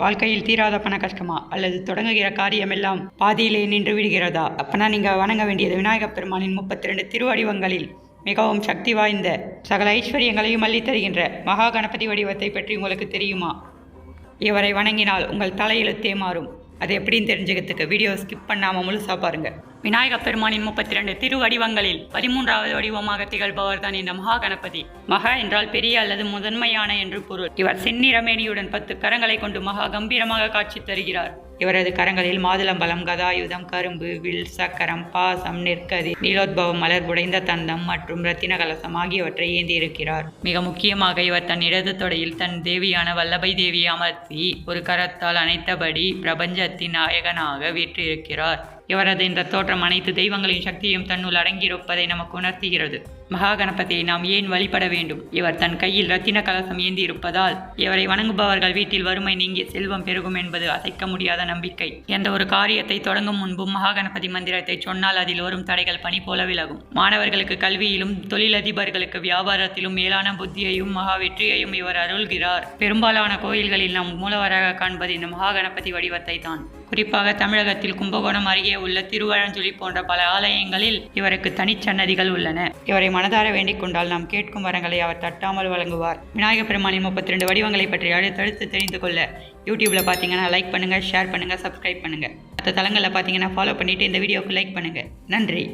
வாழ்க்கையில் தீராத பண கஷ்டமா அல்லது தொடங்குகிற காரியமெல்லாம் பாதியிலே நின்று விடுகிறதா? அப்பனா நீங்க வணங்க வேண்டியது விநாயகப் பெருமானின் 32 திருவடிவங்களில் மிகவும் சக்தி வாய்ந்த சகல ஐஸ்வர்யங்களையும் அள்ளி தருகின்ற மகா கணபதி வடிவத்தை பற்றி உங்களுக்கு தெரியுமா? இவரை வணங்கினால் உங்கள் தலையெழுத்தே மாறும். அது எப்படின்னு தெரிஞ்சுக்கிறதுக்கு வீடியோ ஸ்கிப் பண்ணாமல் முழுசாக பாருங்கள். விநாயகப் பெருமானின் 32 திருவடிவங்களில் 13வது வடிவமாக திகழ்பவர் தான் இந்த மகா கணபதி. மகா என்றால் பெரிய அல்லது முதன்மையான என்று பொருள். இவர் செந்நிறமேனியுடன் 10 கரங்களை கொண்டு மகா கம்பீரமாக காட்சி தருகிறார். இவரது கரங்களில் மாதுளம்பழம், கதாயுதம், கரும்பு, வில், சக்கரம், பாசம், நெற்கதி, நீலோத்பவம், மலர் உடைந்த தந்தம் மற்றும் இரத்தின கலசம் ஆகியவற்றை ஏந்தி இருக்கிறார். மிக முக்கியமாக இவர் தன் இடது தொடையில் தன் தேவியான வல்லபை தேவியை அமர்த்தி ஒரு கரத்தால் அணைத்தபடி பிரபஞ்சத்தின் நாயகனாக வீற்றிருக்கிறார். இவரது இந்த தோற்றம் அனைத்து தெய்வங்களின் சக்தியும் தன்னுள் அடங்கியிருப்பதை நமக்கு உணர்த்துகிறது. மகா கணபதியை நாம் ஏன் வழிபட வேண்டும்? இவர் தன் கையில் இரத்தின கலசம் ஏந்தி இருப்பதால் இவரை வணங்குபவர்கள் வீட்டில் வறுமை நீங்கி செல்வம் பெருகும் என்பது அசைக்க முடியாத நம்பிக்கை. எந்த ஒரு காரியத்தை தொடங்கும் முன்பும் மகா கணபதி மந்திரத்தை சொன்னால் அதில் வரும் தடைகள் பனி போல விலகும். மாணவர்களுக்கு கல்வியிலும் தொழிலதிபர்களுக்கு வியாபாரத்திலும் மேலான புத்தியையும் மகா வெற்றியையும் இவர் அருள்கிறார். பெரும்பாலான கோயில்களில் நாம் மூலவராக காண்பது இந்த மகா கணபதி வடிவத்தை தான். குறிப்பாக தமிழகத்தில் கும்பகோணம் அருகே உள்ள திருவழஞ்சுழி போன்ற பல ஆலயங்களில் இவருக்கு தனிச்சன்னதிகள் உள்ளன. இவரை மனதார வேண்டிக் கொண்டால் நாம் கேட்கும் வரங்களை அவர் தட்டாமல் வழங்குவார். விநாயகப் பெருமானின் 32 வடிவங்களை பற்றி அடுத்தடுத்து தெரிந்து கொள்ள யூடியூப்ல பார்த்தீங்கன்னா லைக் பண்ணுங்க, ஷேர் பண்ணுங்க, சப்ஸ்கிரைப் பண்ணுங்க. மற்ற தளங்களில் பார்த்தீங்கன்னா ஃபாலோ பண்ணிட்டு இந்த வீடியோக்கு லைக் பண்ணுங்க. நன்றி.